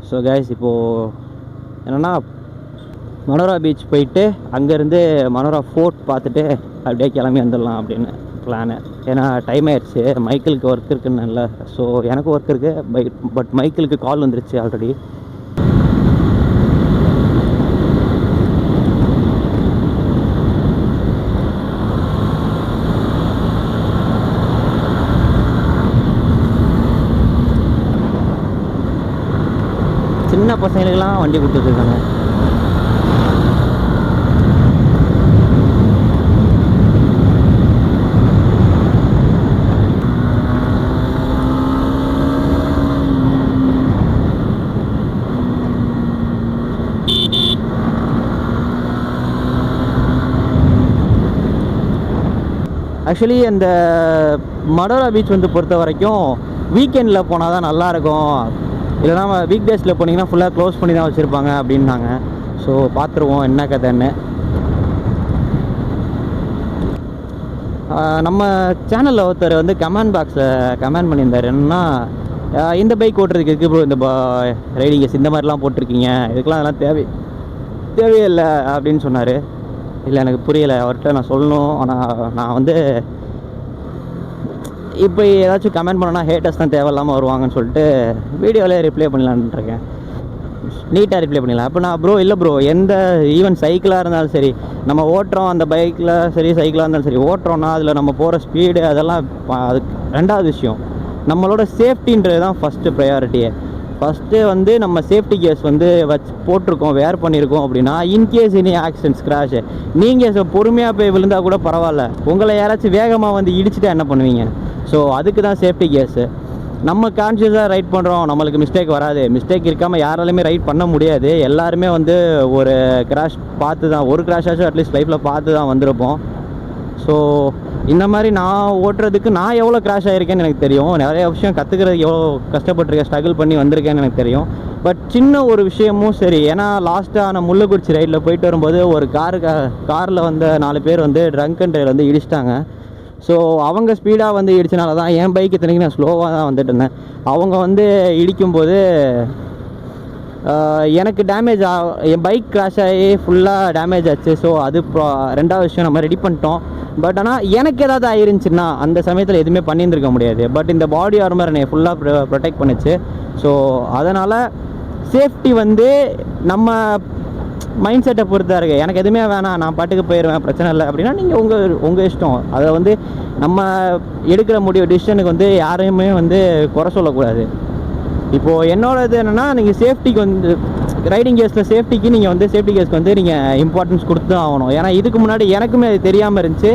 So guys இப்போது என்னென்னா Manora beach போயிட்டு அங்கேருந்து மனோரா ஃபோர்ட் பார்த்துட்டு அப்படியே கிளம்பி வந்துடலாம் அப்படின்னு பிளானு. ஏன்னா டைம் ஆயிடுச்சு, மைக்கிளுக்கு ஒர்க் இருக்குன்னு இல்லை. ஸோ எனக்கு ஒர்க் இருக்குது, பட் மைக்கிளுக்கு கால் வந்துருச்சு ஆல்ரெடி. சின்ன பசங்களுக்கெல்லாம் வண்டி கொடுத்துட்ருக்காங்க. ஆக்சுவலி அந்த மனோரா பீச் வந்து பொறுத்த வரைக்கும் வீக்கெண்டில் போனால் தான் நல்லாயிருக்கும், இல்லைனா வீக் டேஸில் போனீங்கன்னா ஃபுல்லாக க்ளோஸ் பண்ணி தான் வச்சுருப்பாங்க அப்படின்னாங்க. ஸோ பார்த்துருவோம் என்ன கதைன்னு. நம்ம சேனலில் ஒருத்தர் வந்து கமெண்ட் பாக்ஸில் கமெண்ட் பண்ணியிருந்தார். என்னன்னா, இந்த பைக் ஓட்டுறதுக்கு இருக்குது ப்ரோ, இந்த ரைடிங்கஸ் இந்த மாதிரிலாம் போட்டிருக்கீங்க, இதுக்கெலாம் அதெல்லாம் தேவையே இல்லை அப்படின்னு சொன்னார். இல்லை எனக்கு புரியலை, அவர்கிட்ட நான் சொல்லணும். ஆனால் நான் வந்து இப்போ ஏதாச்சும் கமெண்ட் பண்ணோன்னா ஹேட்டர்ஸ் தான் தேவையில்லாமல் வருவாங்கன்னு சொல்லிட்டு வீடியோவிலே ரிப்ளை பண்ணலான்னு இருக்கேன். நீட்டாக ரிப்ளை பண்ணிடலாம். அப்போ நான் ப்ரோ இல்லை ப்ரோ, எந்த ஈவன் சைக்கிளாக இருந்தாலும் சரி, நம்ம ஓட்டுறோம் அந்த பைக்கில் சரி சைக்கிளாக இருந்தாலும் சரி ஓட்டுறோன்னா அதில் நம்ம போகிற ஸ்பீடு அதெல்லாம் அதுக்கு ரெண்டாவது விஷயம். நம்மளோட சேஃப்டின்றது தான் ஃபஸ்ட்டு ப்ரையாரிட்டியே. ஃபஸ்ட்டு வந்து நம்ம சேஃப்டி கேஸ் வந்து போட்டிருக்கோம், வேர் பண்ணியிருக்கோம் அப்படின்னா இன்கேஸ் இனி ஆக்சிடென்ட்ஸ் கிராஷு, நீங்கள் பொறுமையாக போய் விழுந்தால் கூட பரவாயில்ல, உங்களை யாராச்சும் வேகமாக வந்து இடிச்சுட்டு என்ன பண்ணுவீங்க? ஸோ அதுக்கு தான் சேஃப்டி கேஸு. நம்ம கான்ஷியஸாக ரைட் பண்ணுறோம், நம்மளுக்கு மிஸ்டேக் வராது. மிஸ்டேக் இருக்காமல் யாராலுமே ரைட் பண்ண முடியாது. எல்லாருமே வந்து ஒரு கிராஷ் பார்த்து தான், ஒரு கிராஷாச்சும் அட்லீஸ்ட் லைஃப்பில் பார்த்து தான் வந்திருப்போம். ஸோ இந்த மாதிரி நான் ஓட்டுறதுக்கு நான் எவ்வளோ கிராஷ் ஆகிருக்கேன்னு எனக்கு தெரியும். நிறைய விஷயம் கற்றுக்கிறதுக்கு எவ்வளோ கஷ்டப்பட்டிருக்கேன், ஸ்ட்ரகிள் பண்ணி வந்திருக்கேன்னு எனக்கு தெரியும். பட் சின்ன ஒரு விஷயமும் சரி, ஏன்னா லாஸ்ட்டாக நான் முள்ளக்குறிச்சி ரைடில் போயிட்டு வரும்போது ஒரு காரில் வந்த 4 பேர் வந்து ட்ரங்க் அண்ட் ட்ரைவ் வந்து இடிச்சிட்டாங்க. ஸோ அவங்க ஸ்பீடாக வந்து இடிச்சனால தான் என் பைக் இத்தனைக்கு நான் ஸ்லோவாக தான் வந்துட்டு இருந்தேன். அவங்க வந்து இடிக்கும்போது எனக்கு டேமேஜ் என் பைக் கிராஷ் ஆகி ஃபுல்லாக டேமேஜ் ஆச்சு. ஸோ அது ரெண்டாவது விஷயம் நம்ம ரெடி பண்ணிட்டோம். பட் ஆனால் எனக்கு ஏதாவது ஆயிருந்துச்சுன்னா அந்த சமயத்தில் எதுவுமே பண்ணியிருந்துருக்க முடியாது. பட் இந்த பாடி ஆர்மர் என்னை ஃபுல்லாக ப்ரொடெக்ட் பண்ணிச்சு. ஸோ அதனால் சேஃப்டி வந்து நம்ம மைண்ட் செட்டை பொறுத்தா இருக்குது. எனக்கு எதுவுமே வேணாம், நான் பாட்டுக்கு போயிடுவேன், பிரச்சனை இல்லை அப்படின்னா நீங்கள் உங்கள் இஷ்டம். அதை வந்து நம்ம எடுக்கிற டிசிஷனுக்கு வந்து யாரையுமே வந்து குறை சொல்லக்கூடாது. இப்போது என்னோட இது என்னென்னா, நீங்கள் சேஃப்டிக்கு வந்து ரைடிங் கேஸில் சேஃப்டிக்கு நீங்கள் வந்து சேஃப்டி கேஸ்க்கு வந்து நீங்கள் இம்பார்ட்டன்ஸ் கொடுத்து தான் ஆகணும். ஏன்னா இதுக்கு முன்னாடி எனக்குமே அது தெரியாமல் இருந்துச்சு,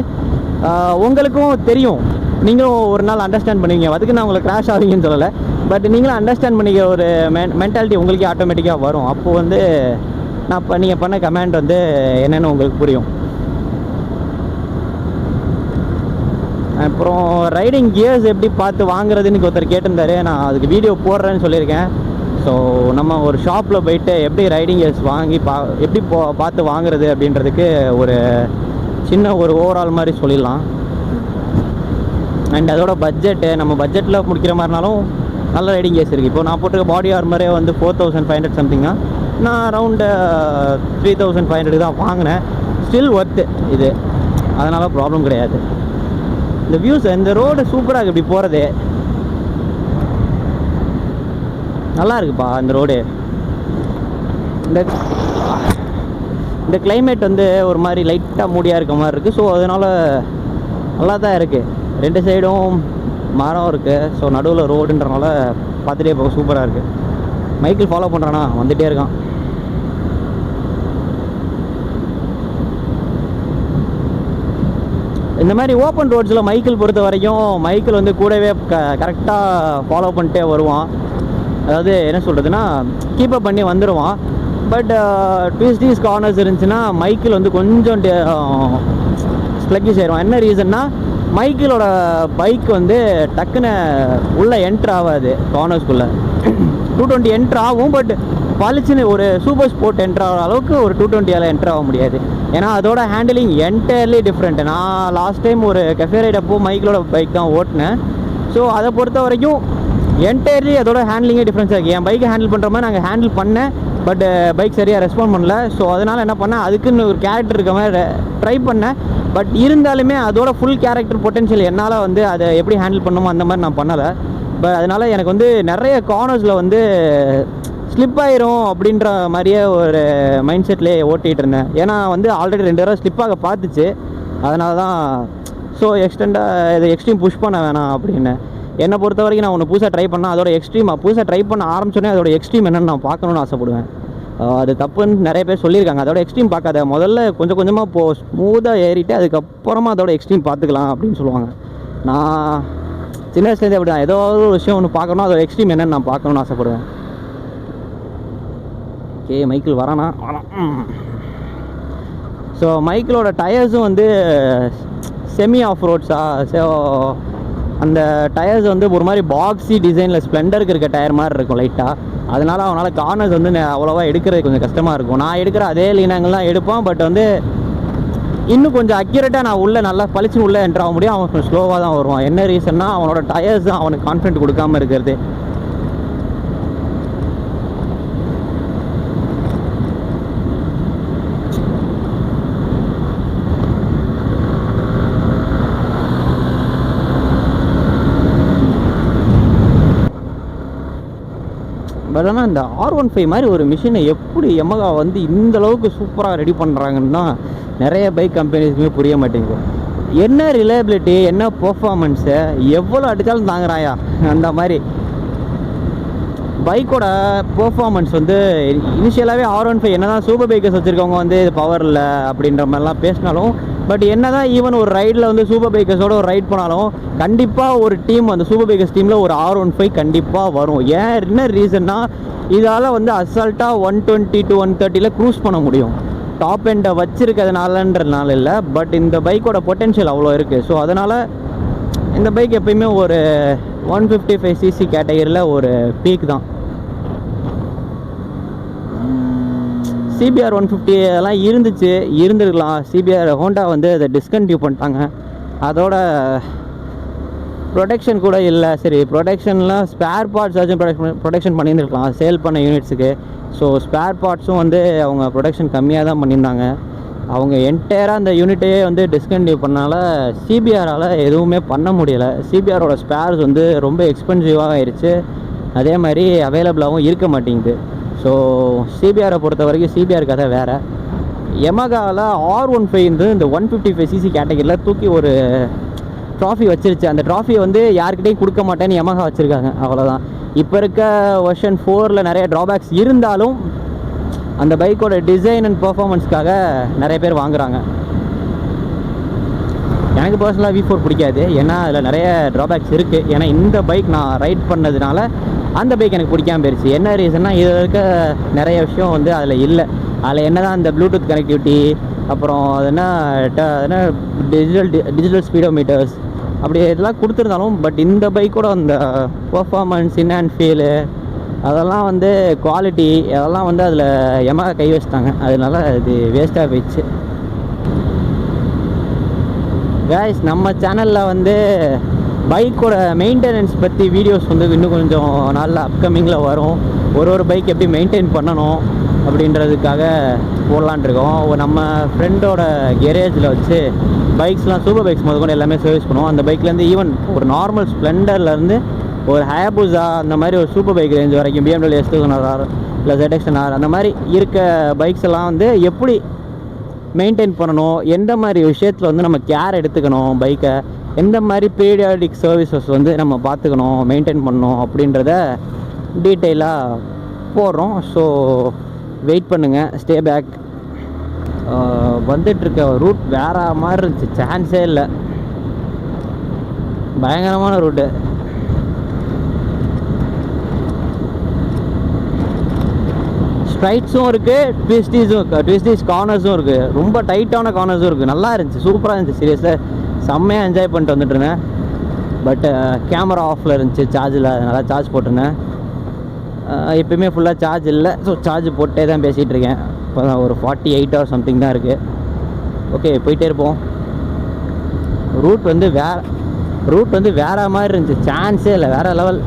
உங்களுக்கும் தெரியும், நீங்களும் ஒரு நாள் அண்டர்ஸ்டாண்ட் பண்ணுவீங்க. அதுக்கு நான் உங்களை கிராஷ் ஆகுங்கன்னு சொல்லலை, பட் நீங்களும் அண்டர்ஸ்டாண்ட் பண்ணிக்க ஒரு மென்டாலிட்டி உங்களுக்கே ஆட்டோமேட்டிக்காக வரும். அப்போது வந்து நீங்கள் பண்ண கமெண்ட் வந்து என்னென்னு உங்களுக்கு புரியும். அப்புறம் ரைடிங் கியர்ஸ் எப்படி பார்த்து வாங்குறதுன்னு ஒருத்தர் கேட்டிருந்தாரு. நான் அதுக்கு வீடியோ போடுறேன்னு சொல்லியிருக்கேன். ஸோ நம்ம ஒரு ஷாப்பில் போயிட்டு எப்படி ரைடிங் கியர்ஸ் வாங்கி எப்படி பார்த்து வாங்குறது அப்படின்றதுக்கு ஒரு சின்ன ஒரு ஓவரால் மாதிரி சொல்லிடலாம். அண்ட் அதோட பட்ஜெட்டு, நம்ம பட்ஜெட்டில் முடிக்கிற மாதிரினாலும் நல்ல ரைடிங் கியர்ஸ் இருக்குது. இப்போ நான் போட்டிருக்க பாடி ஆர்மரே வந்து 4500 சம்திங் தான். நான் அரௌண்டு 3500 தான் வாங்கினேன். ஸ்டில் ஒர்த்து இது, அதனால் ப்ராப்ளம் கிடையாது. இந்த வியூஸ், இந்த ரோடு சூப்பராக இப்படி போகிறது நல்லா இருக்குப்பா. இந்த ரோடு, இந்த கிளைமேட் வந்து ஒரு மாதிரி லைட்டாக மூடியாக இருக்க மாதிரி இருக்குது. ஸோ அதனால் நல்லா தான் இருக்குது. 2 சைடும் மரம் இருக்குது. ஸோ நடுவில் ரோடுன்றனால பார்த்துட்டே போக சூப்பராக இருக்குது. மைக்கிள் ஃபாலோ பண்ணுறானா, வந்துகிட்டே இருக்கான். இந்த மாதிரி ஓப்பன் ரோட்ஸில் மைக்கிள் பொறுத்த வரைக்கும் மைக்கிள் வந்து கூடவே கரெக்டாக ஃபாலோ பண்ணிட்டே வருவான். அதாவது என்ன சொல்கிறதுனா, கீப்பப் பண்ணி வந்துடுவான். பட் ட்விஸ்டீஸ் கார்னர்ஸ் இருந்துச்சுன்னா மைக்கிள் வந்து கொஞ்சம் ஸ்லக்கிஷ் ஆயிடுவான். என்ன ரீசன்னா, மைக்கிளோட பைக் வந்து டக்குன்னு உள்ளே என்ட்ரு ஆகாது. கார்னர்ஸ்குள்ளே 220 என்ட்ரு ஆகும், பட் பளிச்சுன்னு ஒரு சூப்பர் ஸ்போர்ட் என்ட்ரு ஆகிற அளவுக்கு ஒரு 220ஆல் என்ட்ரு ஆக முடியாது. ஏன்னா அதோட ஹேண்டிலிங் என்டையர்லி டிஃப்ரெண்ட்டு. நான் லாஸ்ட் டைம் ஒரு கஃபே ரைட் அப்போ மைக்கிளோட பைக் தான் ஓட்டினேன். ஸோ அதை பொறுத்த வரைக்கும் என்டையர்லி அதோட ஹேண்ட்லிங்கே டிஃப்ரென்ஸாக இருக்குது. என் பைக்கை ஹேண்டில் பண்ணுற மாதிரி நாங்கள் ஹேண்டில் பண்ணேன், பட் பைக் சரியாக ரெஸ்பாண்ட் பண்ணல. ஸோ அதனால் என்ன பண்ணேன், அதுக்குன்னு ஒரு கேரக்டர் இருக்க மாதிரி ட்ரை பண்ணேன். பட் இருந்தாலுமே அதோட ஃபுல் கேரக்டர் பொட்டென்ஷியல் என்னால் வந்து அதை எப்படி ஹேண்டில் பண்ணணுமோ அந்த மாதிரி நான் பண்ணலை. பட் அதனால் எனக்கு வந்து நிறைய கார்னர்ஸில் வந்து ஸ்லிப் ஆயிரும் அப்படின்ற மாதிரியே ஒரு மைண்ட் செட்லேயே ஓட்டிகிட்டு இருந்தேன். ஏன்னா வந்து ஆல்ரெடி 2 தடவை ஸ்லிப்பாக பார்த்துச்சு. அதனால தான் ஸோ இதை எக்ஸ்ட்ரீம் புஷ் பண்ண வேணாம் அப்படின்னு. என்னை பொறுத்த வரைக்கும் நான் ஒன்று புதுசாக ட்ரை பண்ணால் அதோட எக்ஸ்ட்ரீமாக புதுசாக ட்ரை பண்ண ஆரம்பிச்சோன்னே அதோட எக்ஸ்ட்ரீம் என்னென்னு நான் பார்க்கணுன்னு ஆசைப்படுவேன். அது தப்புன்னு நிறைய பேர் சொல்லியிருக்காங்க. அதோட எக்ஸ்ட்ரீம் பார்க்காத, முதல்ல கொஞ்சம் கொஞ்சமாக ஸ்மூத்தாக ஏறிட்டு அதுக்கப்புறமா அதோட எக்ஸ்ட்ரீம் பார்த்துக்கலாம் அப்படின்னு சொல்லுவாங்க. நான் சின்ன வயசுலேருந்தே அப்படி தான், ஏதோ ஒரு விஷயம் ஒன்று பார்க்கணும், அதோட எக்ஸ்ட்ரீம் என்னென்னு நான் பார்க்கணுன்னு ஆசைப்படுவேன். ஓகே, மைக்கிள் வரானா? ஸோ மைக்கிளோட டயர்ஸும் வந்து செமி ஆஃப் ரோட்ஸா. ஸோ அந்த டயர்ஸ் வந்து ஒரு மாதிரி பாக்ஸி டிசைனில் ஸ்ப்ளெண்டருக்கு இருக்க டயர் மாதிரி இருக்கும் லைட்டாக. அதனால் அவனால் கார்னர்ஸ் வந்து அவ்வளோவா எடுக்கிறது கொஞ்சம் கஷ்டமாக இருக்கும். நான் எடுக்கிற அதே லீனாங்கெல்லாம் எடுப்பான், பட் வந்து இன்னும் கொஞ்சம் அக்யூரேட்டாக நான் உள்ளே நல்லா பளிச்சுன்னு உள்ளே என்ட்ரு ஆக முடியும். அவன் கொஞ்சம் ஸ்லோவாக தான் வருவான். என்ன ரீசன்னா அவனோட டயர்ஸ் தான் அவனுக்கு கான்ஃபிடென்ட் கொடுக்காமல் இருக்கிறது. பட் ஆனால் இந்த R15 மாதிரி ஒரு மிஷினை எப்படி யமகா வந்து இந்த அளவுக்கு சூப்பராக ரெடி பண்ணுறாங்கன்னு தான் நிறைய பைக் கம்பெனிஸுமே புரிய மாட்டேங்குது. என்ன ரிலையபிலிட்டி, என்ன பெர்ஃபார்மன்ஸு, எவ்வளோ அடித்தாலும் தாங்குறாயா அந்த மாதிரி. பைக்கோட பெர்ஃபார்மன்ஸ் வந்து இனிஷியலாகவே R15 என்ன தான் சூப்பர் பைக்கர்ஸ் வச்சுருக்கவங்க வந்து இது பவர் இல்லை அப்படின்ற மாதிரிலாம் பேசினாலும், பட் என்ன தான் ஈவன் ஒரு ரைடில் வந்து சூப்பர் பைக்கர்ஸோட ஒரு ரைட் போனாலும் கண்டிப்பாக ஒரு டீம் அந்த சூப்பர் பைக்கர்ஸ் டீமில் ஒரு R15 கண்டிப்பாக வரும். ஏன் என்ன ரீசன்னா, இதால் வந்து அசால்ட்டாக 120 to 130 க்ரூஸ் பண்ண முடியும். டாப் எண்டை வச்சுருக்கிறதுனாலன்றதுனால இல்லை, பட் இந்த பைக்கோட பொட்டென்ஷியல் அவ்வளோ இருக்குது. ஸோ அதனால் இந்த பைக் எப்பயுமே ஒரு 155cc கேட்டகரியில் ஒரு பீக் தான். CBR 150 அதெல்லாம் இருந்திருக்கலாம். CBR ஹோண்டா வந்து அதை டிஸ்கண்டினியூ பண்ணிட்டாங்க. அதோட ப்ரொடெக்ஷன் கூட இல்லை. சரி, ப்ரொடெக்ஷன்லாம் ஸ்பேர் பார்ட்ஸ் ஏதாச்சும் ப்ரொடெக்ஷன் பண்ணியிருந்துருக்கலாம் சேல் பண்ண யூனிட்ஸுக்கு. ஸோ ஸ்பேர் பார்ட்ஸும் வந்து அவங்க ப்ரொடெக்ஷன் கம்மியாக தான் பண்ணியிருந்தாங்க. அவங்க என்டையராக அந்த யூனிட்டையே வந்து டிஸ்கண்டினியூ பண்ணனால CBRால் எதுவுமே பண்ண முடியலை. CBRோட ஸ்பேர்ஸ் வந்து ரொம்ப எக்ஸ்பென்சிவாக ஆயிடுச்சு. அதே மாதிரி அவைலபிளாகவும் இருக்க மாட்டேங்குது. ஸோ CBRை பொறுத்த வரைக்கும் CBR கதை வேறு. யமகாவில் R15 இந்த 155cc கேட்டகரியில் தூக்கி ஒரு ட்ராஃபி வச்சிருச்சு. அந்த ட்ராஃபியை வந்து யாருக்கிட்டையும் கொடுக்க மாட்டேன்னு யமகா வச்சுருக்காங்க, அவ்வளோதான். இப்போ இருக்க வெர்ஷன் 4ல் நிறைய ட்ராபேக்ஸ் இருந்தாலும் அந்த பைக்கோட டிசைன் அண்ட் பர்ஃபார்மன்ஸ்க்காக நிறைய பேர் வாங்குகிறாங்க. எனக்கு பர்சனலாக V4 பிடிக்காது, ஏன்னா அதில் நிறைய ட்ராபேக்ஸ் இருக்குது. ஏன்னா இந்த பைக் நான் ரைட் பண்ணதுனால அந்த பைக் எனக்கு பிடிக்காம போயிடுச்சு. என்ன ரீசன்னா, இதில் இருக்க நிறைய விஷயம் வந்து அதில் இல்லை. அதில் என்ன தான் அந்த ப்ளூடூத் கனெக்டிவிட்டி, அப்புறம் அது என்ன டிஜிட்டல் ஸ்பீடோமீட்டர்ஸ் அப்படி இதெல்லாம் கொடுத்துருந்தாலும், பட் இந்த பைக்கோட அந்த பர்ஃபார்மன்ஸ், இன் அண்ட் ஃபீலு, அதெல்லாம் வந்து குவாலிட்டி, அதெல்லாம் வந்து அதில் யமகா கை வச்சிட்டாங்க. அதனால இது வேஸ்ட்டாக போயிடுச்சு. கைஸ், நம்ம சேனலில் வந்து பைக்கோட மெயின்டெனன்ஸ் பற்றி வீடியோஸ் வந்து இன்னும் கொஞ்சம் நாளில் அப்கமிங்கில் வரும். ஒரு பைக் எப்படி மெயின்டைன் பண்ணணும் அப்படின்றதுக்காக போடலான் இருக்கோம். நம்ம ஃப்ரெண்டோட கேரேஜில் வச்சு பைக்ஸ்லாம் சூப்பர் பைக்ஸ் முதற்கொண்டு எல்லாமே சர்வீஸ் பண்ணுவோம். அந்த பைக்லேருந்து ஈவன் ஒரு நார்மல் ஸ்ப்ளெண்டர்லேருந்து ஒரு ஹயாபுசா அந்த மாதிரி ஒரு சூப்பர் பைக் ரேஞ்ச் வரைக்கும் BMW S2000R இல்லை ZX-10R அந்த மாதிரி இருக்க பைக்ஸ் எல்லாம் வந்து எப்படி மெயின்டைன் பண்ணணும், எந்த மாதிரி விஷயத்தில் வந்து நம்ம கேர் எடுத்துக்கணும், பைக்கை எந்த மாதிரி பீரியாடிக் சர்வீசஸ் வந்து நம்ம பார்த்துக்கணும், மெயின்டைன் பண்ணணும் அப்படின்றத டீட்டெயிலாக போடுறோம். ஸோ வெயிட் பண்ணுங்கள், ஸ்டே பேக். வந்துட்டுருக்க ரூட் வேறு மாதிரி இருந்துச்சு, சான்ஸே இல்லை. பயங்கரமான ரூட்டு. ஸ்ட்ரைட்ஸும் இருக்குது, ட்விஸ்டீஸ் கார்னர்ஸும் இருக்குது, ரொம்ப டைட்டான கார்னர்ஸும் இருக்குது. நல்லா இருந்துச்சு, சூப்பராக இருந்துச்சு. சீரியஸாக செம்மையாக என்ஜாய் பண்ணிட்டு வந்துட்டு இருந்தேன். பட் கேமரா ஆஃபில் இருந்துச்சு, சார்ஜில், அதனால் சார்ஜ் போட்டிருந்தேன். எப்பயுமே ஃபுல்லாக சார்ஜ் இல்லை, ஸோ சார்ஜ் போட்டே தான் பேசிகிட்டு இருக்கேன். இப்போ தான் ஒரு 48 or சம்திங் தான் இருக்குது. ஓகே, போயிட்டே இருப்போம். ரூட் வந்து வேறு மாதிரி இருந்துச்சு, சான்ஸே இல்லை, வேறு லெவல்.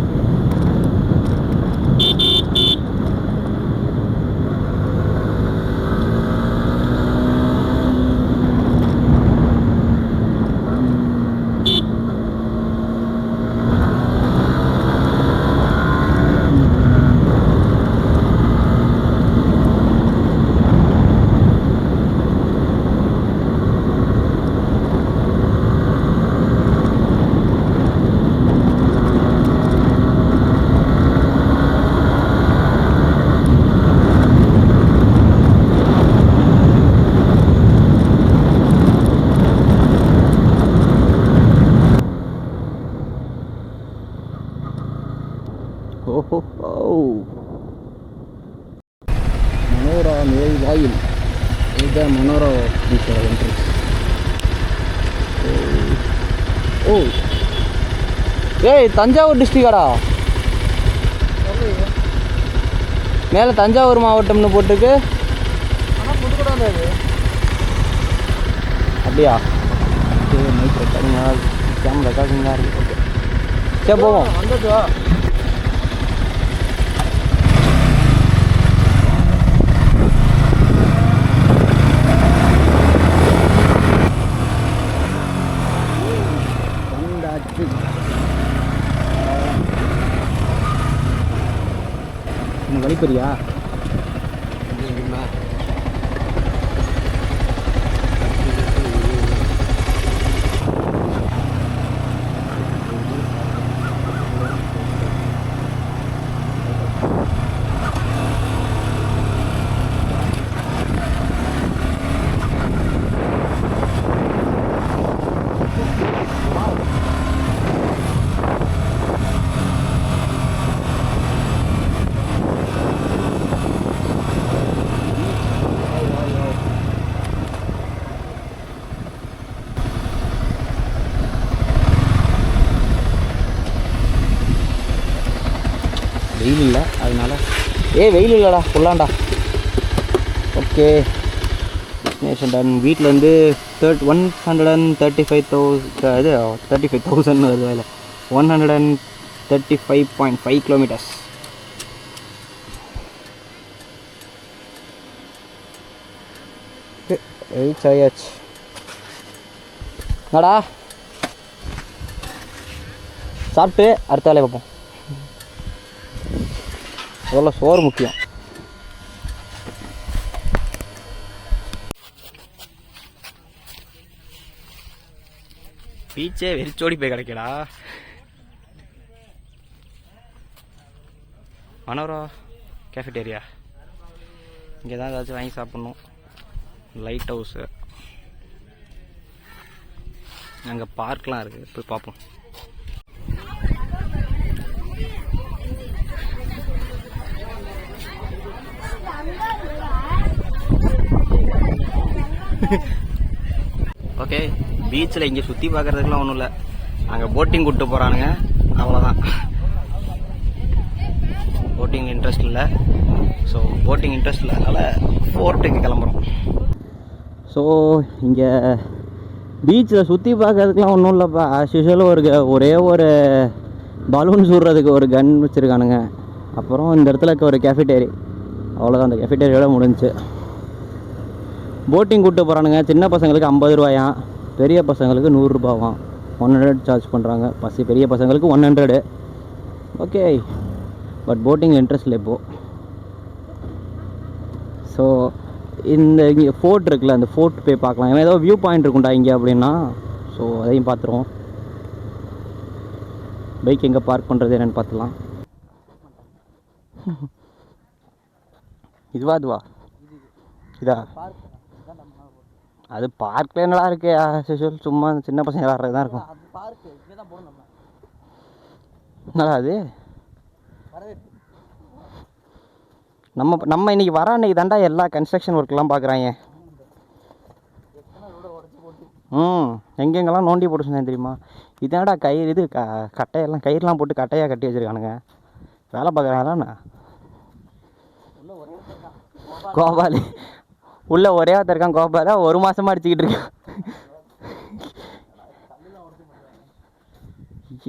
கோயில் இதுதான் மனோரா பீச்சோட என்ட்ரன்ஸ். ஓ ஏய் தஞ்சாவூர் டிஸ்ட்ரிக்டாடா, மேலே தஞ்சாவூர் மாவட்டம்னு போட்டுருக்கு. ஆனால் புதுக்கோட்டை அது அப்படியா? Okay mike recording camera recording தான் இருக்குது. ஓகே சரி போவோம். வந்துட்டு வழிப்பறியா வெயில் இல்லை அதனால. வெயில் இல்லைடா ஃபுல்லாண்டா. Okay destination ton. வீட்டிலேருந்து 135,000 இது 35,000 வருது. அதில் 135.5 கிலோமீட்டர்ஸ். ரீச் ஆயாச்சு. என்னடா சாப்பிட்டு அடுத்த வேலையை பார்ப்போம். அதெல்லாம் சோறு முக்கியம். பீச்சே வெறிச்சோடி போய் கிடைக்கடா. மனோரா கேஃபிடேரியா இங்கே தான் ஏதாச்சும் வாங்கி சாப்பிட்ணும். லைட் ஹவுஸு அங்கே பார்க்லாம் இருக்குது, போய் பார்ப்போம். ஓகே பீச்சில் இங்கே சுற்றி பார்க்குறதுக்குலாம் ஒன்றும் இல்லை. அங்கே போட்டிங் கூப்பிட்டு போகிறானுங்க, அவ்வளோதான். போட்டிங் இன்ட்ரெஸ்ட் இல்லை. ஸோ போட்டிங் இன்ட்ரெஸ்ட் இல்லாதனால ஃபோர்ட்டுக்கு கிளம்புறோம். ஸோ இங்கே பீச்சில் சுற்றி பார்க்கறதுக்குலாம் ஒன்றும் இல்லைப்பா. ஆஸ் யூஷுவல் ஒரே ஒரு பலூன் சுடுறதுக்கு ஒரு கன் வச்சுருக்கானுங்க. அப்புறம் இந்த இடத்துல இருக்க ஒரு கேஃபிடேரி, அவ்வளோதான். அந்த கேஃபிடேரியோட முடிஞ்சிச்சு. போட்டிங் கூப்பிட்டு போகிறானுங்க. சின்ன பசங்களுக்கு 50 ரூபாயாம், பெரிய பசங்களுக்கு 100 ரூபாவாம். 100 சார்ஜ் பண்ணுறாங்க. பெரிய பசங்களுக்கு 100. ஓகே பட் போட்டிங்கில் இன்ட்ரெஸ்ட் இல்லை இப்போது. ஸோ இந்த இங்கே ஃபோர்ட் இருக்குல்ல, அந்த ஃபோர்ட் போய் பார்க்கலாம். ஏன்னா ஏதோ வியூ பாயிண்ட் இருக்குண்டா இங்கே அப்படின்னா. ஸோ அதையும் பார்த்துருவோம். பைக் எங்கே பார்க் பண்ணுறது என்னென்னு பார்த்துலாம். இதுவா இதா? அது பார்க்கில் என்னடா இருக்கு? சும்மா சின்ன பசங்க விளாட்றது தான் இருக்கும். என்னடா அது? நம்ம இன்னைக்கு வர அன்னைக்கு தாண்டா எல்லா கன்ஸ்ட்ரக்ஷன் ஒர்க்லாம் பார்க்குறாங்க. எங்கெங்கெல்லாம் நோண்டி போட்டு சொன்னேன் தெரியுமா? இதனடா கயிறு இது கட்டையெல்லாம் கயிறுலாம் போட்டு கட்டையாக கட்டி வச்சுருக்கானுங்க. வேலை பார்க்குறாங்களா? கோபாலி உள்ள ஒரே ஒருத்தர் இருக்கான். கோபாலா 1 மாதமாக அடிச்சுக்கிட்டு இருக்கான்.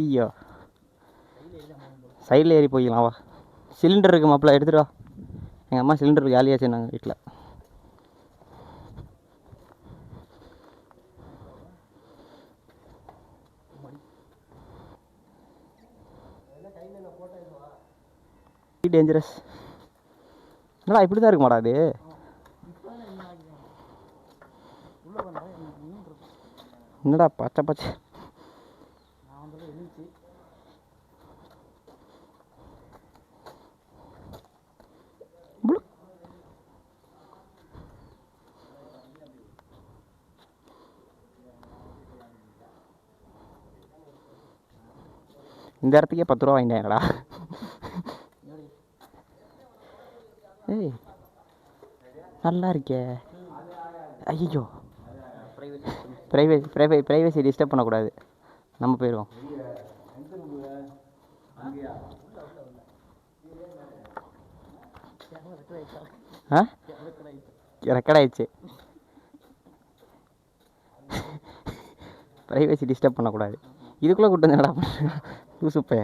ஐயோ சைடில் ஏறி போய்க்கலாம் வா. சிலிண்டர் இருக்குது மாப்பிள்ள, எடுத்துகிட்டு வா. எங்கள் அம்மா சிலிண்டர் காலியாச்சு நாங்கள் வீட்டில். டேஞ்சரஸ். என்னடா இப்படி தான் இருக்குமாடா அது? என்னடா பச்சை பச்சை இந்த இடத்துக்கே 10 ரூபா வாங்கிட்டாங்கடா. ஏய் நல்லா இருக்கே. ஐயோ, ப்ரைவேசி டிஸ்டர்ப் பண்ணக்கூடாது, நம்ம போயிடுவோம். ஆ, ரெக்கார்ட் ஆயிடுச்சு. ப்ரைவேசி டிஸ்டர்ப் பண்ணக்கூடாது. இதுக்குள்ளே கூட்டு வந்து என்னடா பண்ணுறேன் லூசுப்பே.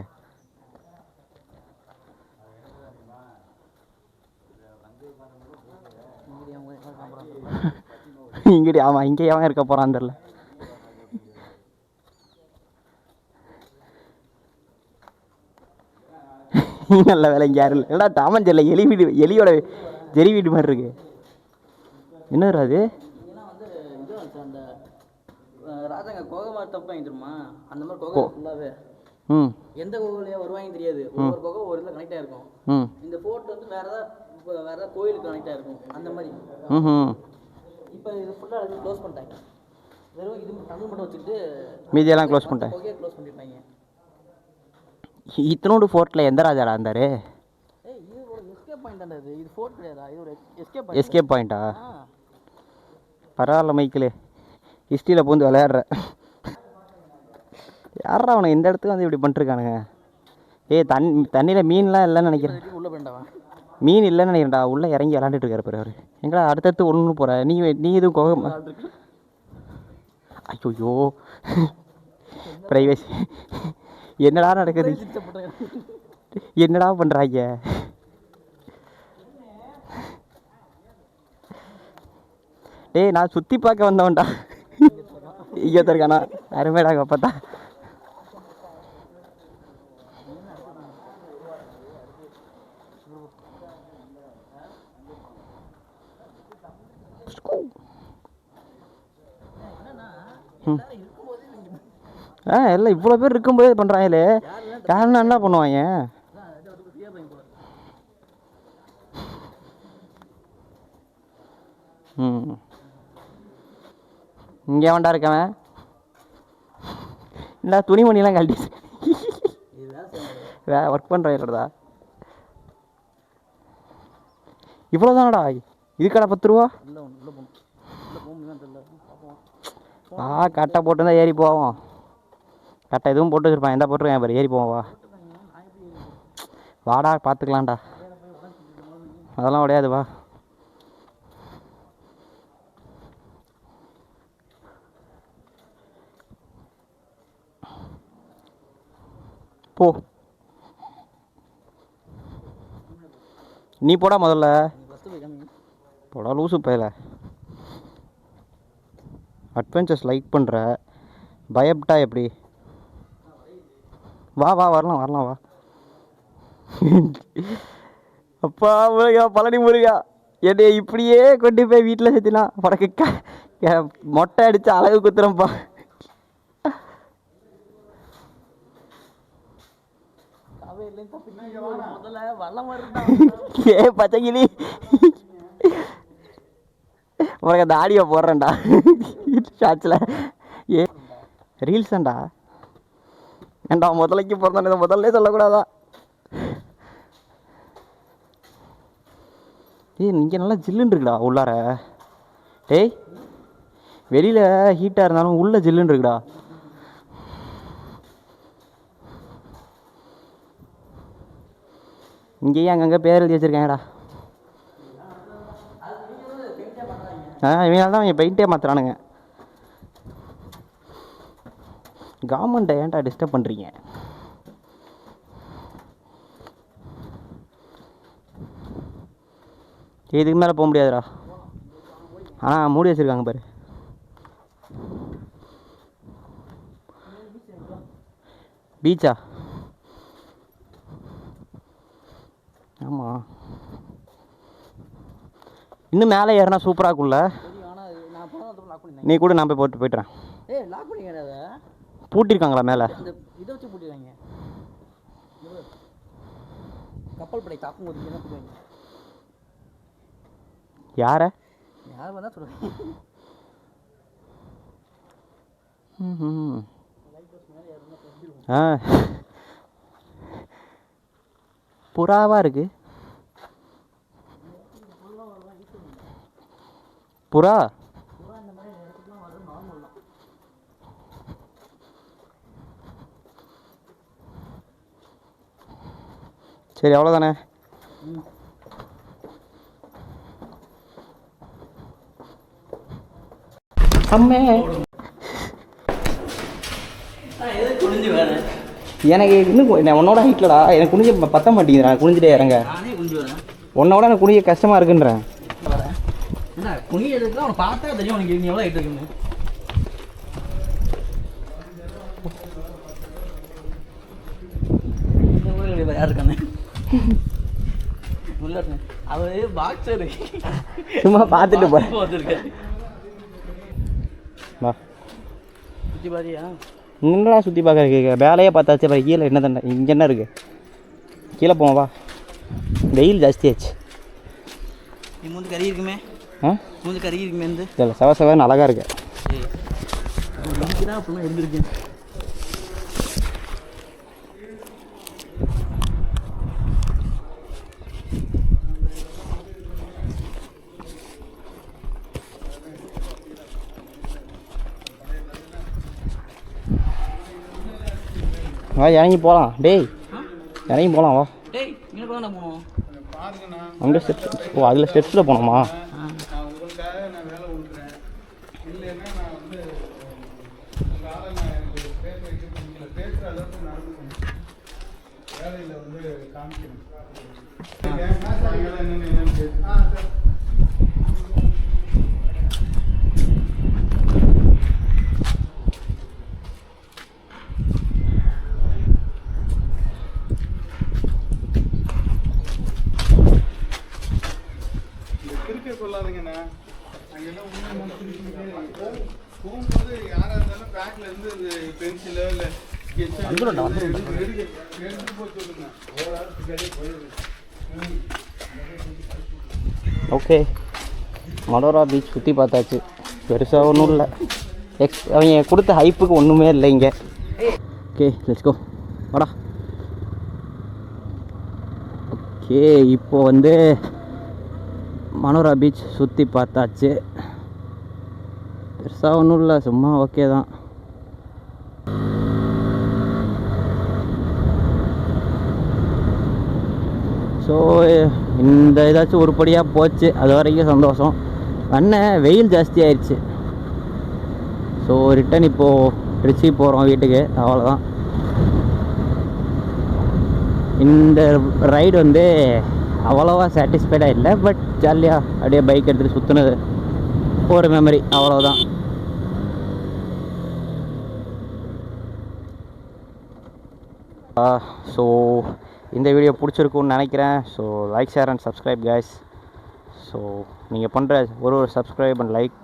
இங்கடி ஆமாம், இங்கே எவன் இருக்க போகிறான்னு தெரில. நல்ல வேலை இங்கே யாரும் இல்லை. ஏடா டாமன் செல்ல எலி வீடு, எலியோட ஜெரி வீடு மாதிரி இருக்கு. என்ன அது? ராஜாங்க கோகை தப்பு வாங்கிடுமா அந்த மாதிரி கோகை ஃபுல்லாகவே எந்த கோவிலையா வருவாங்க தெரியாது. ஒவ்வொரு கோகை ஒரு இதில் கனெக்ட் ஆகிருக்கும். இந்த ஃபோர்ட் வந்து வேற ஏதாவது கோயிலுக்கு கனெக்ட் ஆகிருக்கும் அந்த மாதிரி. இப்போ இது ஃபுல்லாக க்ளோஸ் பண்ணிட்டாங்க. வெறும் இது தமிழ் மட்டும் வச்சுக்கிட்டு மீதியெல்லாம் க்ளோஸ் பண்ணிட்டாங்க. கோகையை க்ளோஸ் பண்ணிட்டாங்க. இத்தனோடு ஃபோர்ட்டில் எந்த ராஜாடா இருந்தார்? இது ஒரு எஸ்கேப் பாயிண்ட். இது ஃபோர்ட் கிடையாதா? இது ஒரு எஸ்கேப் பாயிண்டா? பரவாயில்ல மைக்கிள், ஹிஸ்ட்ரியில் பூந்து விளையாடுற. யாரா அவனுக்கு இந்த இடத்துக்கு வந்து இப்படி பண்ணிருக்கானுங்க? தண்ணியில் மீன்லாம் இல்லைன்னு நினைக்கிறேன். உள்ள வேண்டாம், மீன் இல்லைன்னு நினைக்கிறேன்டா. உள்ளே இறங்கி விளாண்டுட்டு இருக்காரு பாரு அவர். எங்கடா அடுத்தடுத்து ஒன்று போகிற நீ எதுவும் கோகம்? ஐயோ, ப்ரைவேசி என்னடா நடக்குது? என்னடா பண்ணுறாங்க? டேய், நான் சுற்றி பார்க்க வந்தவன்டா. இங்கே இருக்கானா? அருமைடாங்க பார்த்தா. இல்லை இவ்வளோ பேர் இருக்கும்போது பண்ணுறாங்களே, யாருன்னா என்ன பண்ணுவாங்க? இங்கே வேண்டா இருக்கவன் இல்லை, துணிமணிலாம் கழட்டி ஒர்க் பண்ணுறா. இவ்வளோதானடா? இதுக்கடா 10 ரூபா? கட்டை போட்டு தான் ஏறி போவோம். கட்டை எதுவும் போட்டு வச்சுருப்பான். எந்த போட்டுருக்கேன் பாரு, ஏறி போவோம். வாடா பார்த்துக்கலாம்டா, அதெல்லாம் உடையாது, வா. போ, நீ போடா முதல்ல. போடா லூசு பையல. அட்வென்ச்சர்ஸ் லைக் பண்ணுற, பயப்பட்டா எப்படி? வா வரலாம் வா. அப்பா முருகா, பழனி முருகா, என்னை இப்படியே கொண்டு போய் வீட்டில் சேர்த்தினா உனக்கு மொட்டை அடித்து அழகு குத்துறப்பா. ஏ பச்சைக்கிளி, உனக்கு அந்த ஆடியோ போடுறேன்டா ஷார்ட்ஸில். ஏ ரீல்ஸாண்டா? ஏண்டா முதலைக்கு பிறந்தானே, முதல்ல சொல்லக்கூடாதா? இங்கே நல்லா ஜில்லுன்னு இருக்குடா உள்ளார. டேய், வெளியில் ஹீட்டாக இருந்தாலும் உள்ளே ஜில்லுன்னு இருக்குடா. இங்கேயும் அங்கங்கே பேர் எழுதி வச்சுருக்கேன்டா. இவனால தான் இவங்க பெயிண்டே மாற்றுறானுங்க. கவர்மெண்ட்டை ஏன்டா டிஸ்டர்ப் பண்ணுறீங்க? இதுக்கு மேலே போக முடியாதுடா. ஆனால் மூடி வச்சுருக்காங்க பாரு. பீச்சா? ஆமாம், இன்னும் மேலே ஏறினா சூப்பராக இருக்கும்ல. நீ கூட நான் போய் போயிட்டுறேன். பூட்டிருக்காங்களா மேலே? இதை வச்சு பூட்டிருக்காங்க. கப்பல் படை தாக்கும் போது என்ன பண்ணுவாங்க? யாரை? யார் வந்தால் சொல்லுவாங்க. புறாவாக இருக்கு. புறா புறா இந்த மாதிரி இடத்துக்குலாம் வர்றது நார்மல் தான். சரி அவ்வளோதானே. அம்மே குனிஞ்சு வரேன். எனக்கு இன்னும் உன்னோட ஹைட்லடா எனக்கு குனிஞ்ச பத்த மாட்டேங்குதுடா. குனிஞ்சிட்டே இறங்க. நானே குனிஞ்சு வரேன். உன்னோட எனக்கு குனிய கஷ்டமாக இருக்குன்றேன். வரேன் என்ன குனிய எடுக்கலாம். அவனை பார்த்தா தெரியும் உனக்கு நீ எவ்வளோ ஹைட் இருக்குன்னு. யார் இருக்கானே உள்ள அவரு பாக்ஸரு சும்மா பார்த்துட்டு போகிறேன். வந்துருக்காரு. வா சுற்றி பாரியா? என்னடா சுற்றி பார்க்க வேலையே பார்த்தாச்சு. அப்புறம் கீழே என்ன தண்டை இங்கே என்ன இருக்குது? கீழே போவோம் வா. வெயில் ஜாஸ்தியாச்சு. நீ மூந்து கறி இருக்குமே. மூந்து கறி இருக்குமே இருந்து இல்லை செவ செவன்னு அழகாக இருக்கு. இன்னைக்கு தான் அப்படின்னா இருந்திருக்கேன். வா இறங்கி போகலாம். டேய் இறங்கி போகலாம் வா. டேய் இங்கே போகணும் போகணும். அங்கே ஸ்டெப்ஸ். ஓ அதில் ஸ்டெப்ஸில் போகணுமா? சொல்லாதுங்கண்ணா. அங்கெல்லாம் போகும்போது யாராக இருந்தாலும் பேக்கில் இருந்து இந்த பென்சிலோ இல்லை எடுத்துகிட்டு போய் சொல்லுங்க. ஓகே மனோரா பீச் சுற்றி பார்த்தாச்சு. பெருசாக ஒன்றும் இல்லை. அவங்க கொடுத்த ஹைப்புக்கு ஒன்றுமே இல்லை இங்கே. ஓகே லெட்ஸ் கோ வாடா. ஓகே இப்போது வந்து மனோரா பீச் சுற்றி பார்த்தாச்சு. பெருசாக ஒன்றும் இல்லை, சும்மா ஓகே தான். ஸோ இந்த ஏதாச்சும் உருப்படியாக போச்சு, அது வரைக்கும் சந்தோஷம். அண்ணன் வெயில் ஜாஸ்தி ஆயிடுச்சு. ஸோ ரிட்டன் இப்போது திருச்சி போகிறோம் வீட்டுக்கு, அவ்வளோதான். இந்த ரைடு வந்து அவ்வளோவா சாட்டிஸ்ஃபைடாக இல்லை, பட் ஜாலியாக அப்படியே பைக் எடுத்துகிட்டு சுற்றுனது ஒரு மெமரி, அவ்வளோதான். ஸோ இந்த வீடியோ பிடிச்சிருக்குன்னு நினைக்கிறேன். So like share and subscribe guys. So நீங்கள் பண்ணுற ஒரு subscribe and like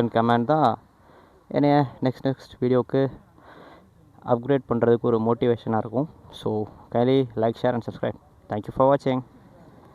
and comment தான் என்னைய நெக்ஸ்ட் வீடியோவுக்கு அப்கிரேட் பண்ணுறதுக்கு ஒரு மோட்டிவேஷனாக இருக்கும். ஸோ கைலி like share and subscribe. Thank you for வாட்சிங்.